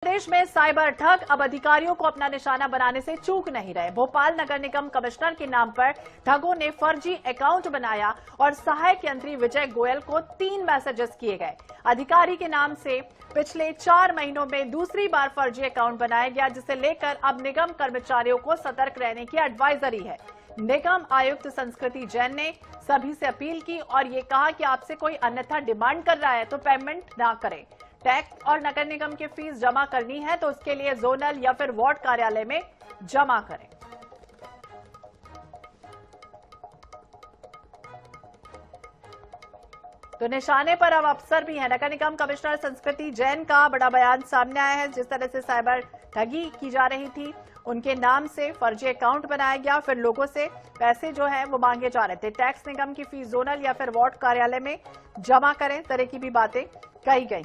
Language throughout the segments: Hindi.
प्रदेश में साइबर ठग अब अधिकारियों को अपना निशाना बनाने से चूक नहीं रहे। भोपाल नगर निगम कमिश्नर के नाम पर ठगों ने फर्जी अकाउंट बनाया और सहायक यंत्री विजय गोयल को 3 मैसेजेस किए गए। अधिकारी के नाम से पिछले 4 महीनों में दूसरी बार फर्जी अकाउंट बनाया गया, जिसे लेकर अब निगम कर्मचारियों को सतर्क रहने की एडवाइजरी है। निगम आयुक्त संस्कृति जैन ने सभी से अपील की और ये कहा कि आपसे कोई अन्यथा डिमांड कर रहा है तो पेमेंट ना करें। टैक्स और नगर निगम की फीस जमा करनी है तो उसके लिए जोनल या फिर वार्ड कार्यालय में जमा करें। तो निशाने पर अब अफसर भी हैं। नगर निगम कमिश्नर संस्कृति जैन का बड़ा बयान सामने आया है। जिस तरह से साइबर ठगी की जा रही थी, उनके नाम से फर्जी अकाउंट बनाया गया, फिर लोगों से पैसे जो है वो मांगे जा रहे थे। टैक्स निगम की फीस जोनल या फिर वार्ड कार्यालय में जमा करें, तरह की भी बातें कही गई।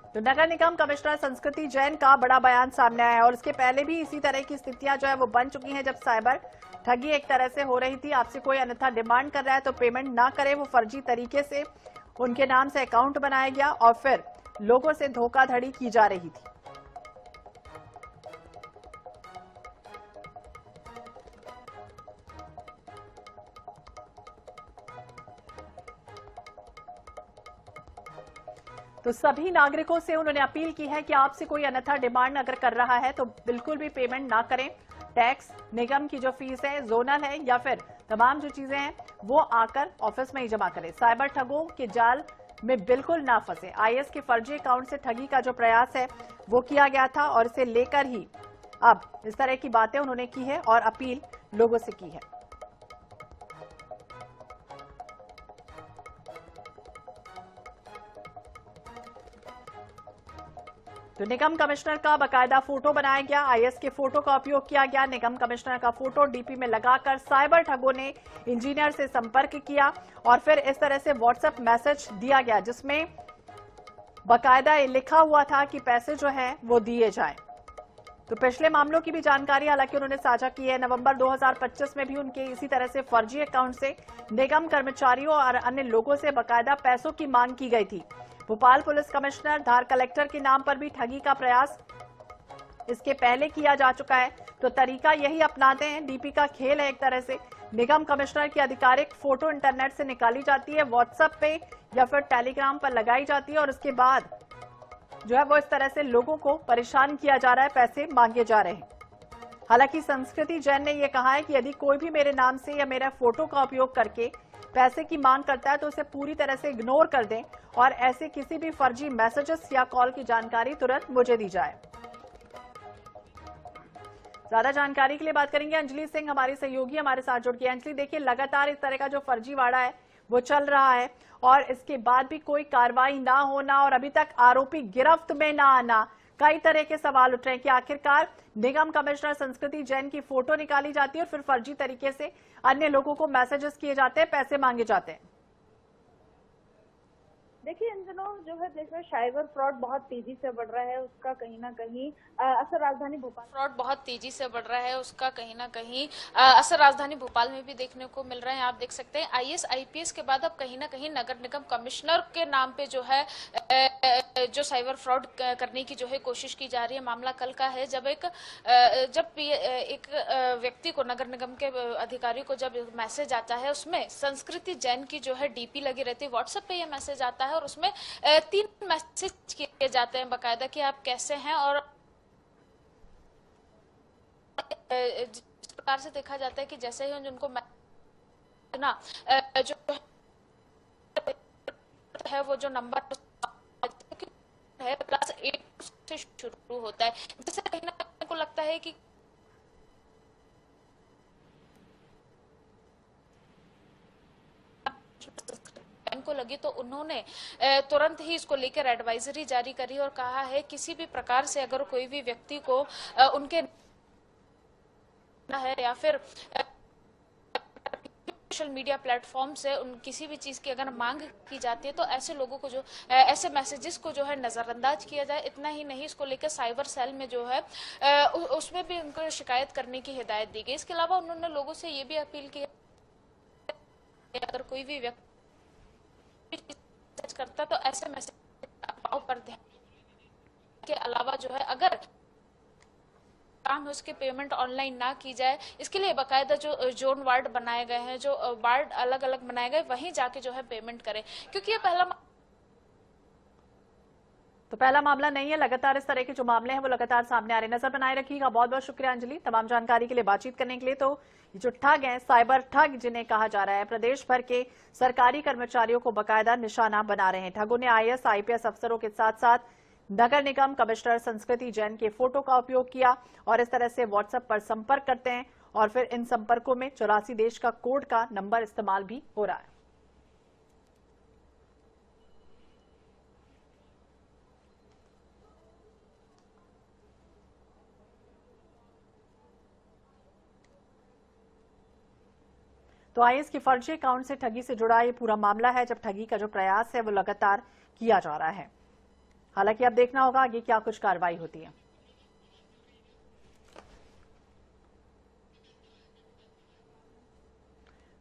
तो नगर निगम कमिश्नर संस्कृति जैन का बड़ा बयान सामने आया है और इसके पहले भी इसी तरह की स्थितियां जो है वो बन चुकी हैं। जब साइबर ठगी एक तरह से हो रही थी, आपसे कोई अन्यथा डिमांड कर रहा है तो पेमेंट ना करे, वो फर्जी तरीके से उनके नाम से अकाउंट बनाया गया और फिर लोगों से धोखाधड़ी की जा रही थी। तो सभी नागरिकों से उन्होंने अपील की है कि आपसे कोई अन्यथा डिमांड अगर कर रहा है तो बिल्कुल भी पेमेंट ना करें। टैक्स निगम की जो फीस है, जोनल है या फिर तमाम जो चीजें हैं वो आकर ऑफिस में ही जमा करें। साइबर ठगों के जाल में बिल्कुल ना फंसे। आईएएस के फर्जी अकाउंट से ठगी का जो प्रयास है वो किया गया था और इसे लेकर ही अब इस तरह की बातें उन्होंने की है और अपील लोगों से की है। तो निगम कमिश्नर का बकायदा फोटो बनाया गया। आईएएस के फोटो का उपयोग किया गया। निगम कमिश्नर का फोटो डीपी में लगाकर साइबर ठगों ने इंजीनियर से संपर्क किया और फिर इस तरह से व्हाट्सएप मैसेज दिया गया, जिसमें बकायदा लिखा हुआ था कि पैसे जो है वो दिए जाएं। तो पिछले मामलों की भी जानकारी हालांकि उन्होंने साझा की है। नवंबर 2025 में भी उनके इसी तरह से फर्जी अकाउंट से निगम कर्मचारियों और अन्य लोगों से बकायदा पैसों की मांग की गई थी। भोपाल पुलिस कमिश्नर, धार कलेक्टर के नाम पर भी ठगी का प्रयास इसके पहले किया जा चुका है। तो तरीका यही अपनाते हैं, डीपी का खेल है एक तरह से। निगम कमिश्नर की आधिकारिक फोटो इंटरनेट से निकाली जाती है, व्हाट्सएप पे या फिर टेलीग्राम पर लगाई जाती है और उसके बाद जो है वो इस तरह से लोगों को परेशान किया जा रहा है, पैसे मांगे जा रहे हैं। हालांकि संस्कृति जैन ने यह कहा है कि यदि कोई भी मेरे नाम से या मेरा फोटो का उपयोग करके पैसे की मांग करता है तो उसे पूरी तरह से इग्नोर कर दें और ऐसे किसी भी फर्जी मैसेजेस या कॉल की जानकारी तुरंत मुझे दी जाए। ज्यादा जानकारी के लिए बात करेंगे अंजलि सिंह, हमारी सहयोगी हमारे साथ जुड़ गई। अंजलि, देखिए लगातार इस तरह का जो फर्जीवाड़ा है वो चल रहा है और इसके बाद भी कोई कार्रवाई ना होना और अभी तक आरोपी गिरफ्त में ना आना, कई तरह के सवाल उठ रहे हैं कि आखिरकार निगम कमिश्नर संस्कृति जैन की फोटो निकाली जाती है और फिर फर्जी तरीके से अन्य लोगों को मैसेजेस किए जाते हैं, पैसे मांगे जाते हैं। देखिए, इन दिनों जो है देश में साइबर फ्रॉड बहुत तेजी से बढ़ रहा है, उसका कहीं ना कहीं असर राजधानी भोपाल फ्रॉड बहुत तेजी से बढ़ रहा है, उसका कहीं ना कहीं असर राजधानी भोपाल में भी देखने को मिल रहा है। आप देख सकते हैं आईएएस आईपीएस के बाद अब कहीं ना कहीं नगर निगम कमिश्नर के नाम पे जो है जो साइबर फ्रॉड करने की जो है कोशिश की जा रही है। मामला कल का है, जब एक व्यक्ति को, नगर निगम के अधिकारी को जब मैसेज आता है, उसमें संस्कृति जैन की जो है डीपी लगी रहती है, व्हाट्सएप पे यह मैसेज आता है और उसमें 3 मैसेज किए जाते हैं बकायदा कि आप कैसे हैं। और जिस प्रकार से देखा जाता है कि जैसे ही उनको ना जो है वो जो नंबर है +8 से शुरू होता है, जिससे कहीं ना कहीं को लगता है कि को लगी, तो उन्होंने तुरंत ही इसको लेकर एडवाइजरी जारी करी और कहा है किसी भी प्रकार से अगर कोई भी व्यक्ति को उनके है या फिर सोशल मीडिया प्लेटफॉर्म से किसी भी चीज की अगर मांग की जाती है तो ऐसे लोगों को जो ऐसे मैसेजेस को जो है नजरअंदाज किया जाए। इतना ही नहीं, इसको लेकर साइबर सेल में जो है उसमें भी उनको शिकायत करने की हिदायत दी गई। इसके अलावा उन्होंने लोगों से ये भी अपील की अगर कोई भी व्यक्ति ऐसे मैसेज अफवाहों पर ध्यान के अलावा जो है अगर काम है उसके पेमेंट ऑनलाइन ना की जाए, इसके लिए बाकायदा जो जोन वार्ड बनाए गए हैं, जो वार्ड अलग अलग बनाए गए, वहीं जाके जो है पेमेंट करें, क्योंकि ये पहला मामला नहीं है। लगातार इस तरह के जो मामले हैं वो लगातार सामने आ रहे हैं। नजर बनाए रखिएगा। बहुत बहुत शुक्रिया अंजलि, तमाम जानकारी के लिए, बातचीत करने के लिए। तो ये जो ठग हैं, साइबर ठग जिन्हें कहा जा रहा है, प्रदेश भर के सरकारी कर्मचारियों को बाकायदा निशाना बना रहे हैं। ठगों ने IAS IPS अफसरों के साथ साथ नगर निगम कमिश्नर संस्कृति जैन के फोटो का उपयोग किया और इस तरह से व्हाट्सएप पर संपर्क करते हैं और फिर इन संपर्कों में 84 देश का कोड का नंबर इस्तेमाल भी हो रहा है। तो IAS के फर्जी अकाउंट से ठगी से जुड़ा ये पूरा मामला है, जब ठगी का जो प्रयास है वो लगातार किया जा रहा है। हालांकि अब देखना होगा आगे क्या कुछ कार्रवाई होती है।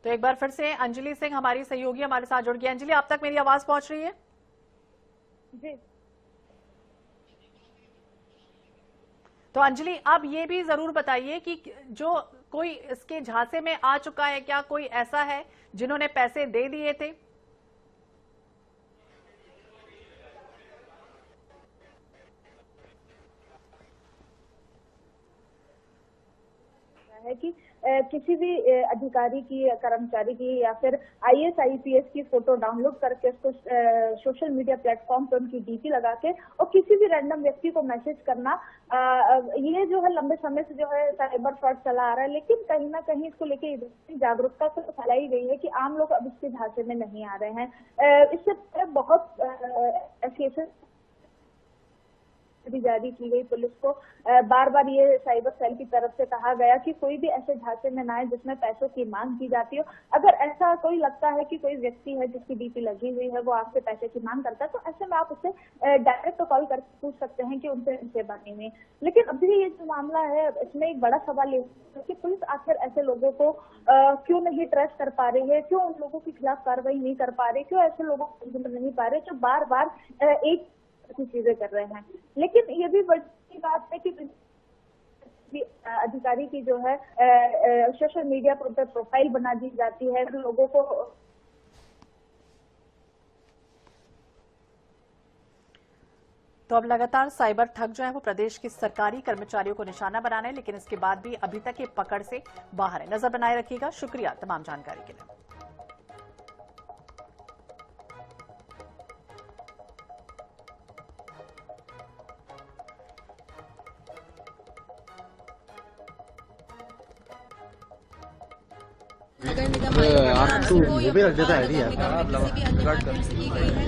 तो एक बार फिर से अंजलि सिंह हमारी सहयोगी हमारे साथ जुड़ गई। अंजलि, आप तक मेरी आवाज पहुंच रही है? जी। तो अंजलि, आप ये भी जरूर बताइए कि जो कोई इसके झांसे में आ चुका है, क्या कोई ऐसा है जिन्होंने पैसे दे दिए थे? है कि किसी भी अधिकारी की, कर्मचारी की या फिर IAS IPS की फोटो डाउनलोड करके उसको सोशल मीडिया प्लेटफॉर्म पे उनकी DP लगा के और किसी भी रैंडम व्यक्ति को मैसेज करना, ये जो है लंबे समय से जो है साइबर फ्रॉड चला आ रहा है। लेकिन कहीं ना कहीं इसको लेके जागरूकता तो फैलाई गई है कि आम लोग अब इसके झांसे में नहीं आ रहे हैं। इससे बहुत ऐसी भी जारी की गई पुलिस को। बार बार ये साइबर सेल की तरफ से कहा गया कि कोई भी ऐसे झांसे में ना आए जिसमें पैसों की मांग की जाती हो। अगर ऐसा कोई लगता है कि कोई व्यक्ति है जिसकी DP लगी हुई है, वो आपसे पैसे की मांग करता है, तो ऐसे में आप उससे डायरेक्ट कॉल करके पूछ सकते हैं कि उनसे बनी हुई। लेकिन अभी ये जो मामला है, इसमें एक बड़ा सवाल ये है कि पुलिस आखिर ऐसे लोगों को क्यों नहीं ट्रेस कर पा रही है, क्यों उन लोगों के खिलाफ कार्रवाई नहीं कर पा रही, क्यों ऐसे लोगों को नहीं पा रहे जो बार बार एक चीजें कर रहे हैं। लेकिन ये भी बड़ी बात है कि अधिकारी की जो है सोशल मीडिया पर प्रोफाइल बना दी जाती है लोगों को। तो अब लगातार साइबर ठग जो है वो प्रदेश के सरकारी कर्मचारियों को निशाना बना रहे हैं, लेकिन इसके बाद भी अभी तक ये पकड़ से बाहर है। नजर बनाए रखिएगा। शुक्रिया तमाम जानकारी के लिए। नगर निगम वो भी रख देता है किसी भी अन्य माध्यम से की गई है,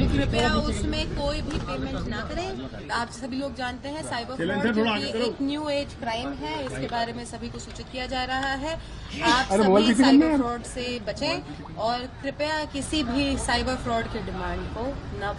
कृपया उसमें कोई भी पेमेंट ना करें। आप सभी लोग जानते हैं साइबर फ्रॉड जो कि एक न्यू एज क्राइम है, इसके बारे में सभी को सूचित किया जा रहा है। आप सभी साइबर फ्रॉड से बचें और कृपया किसी भी साइबर फ्रॉड की डिमांड को न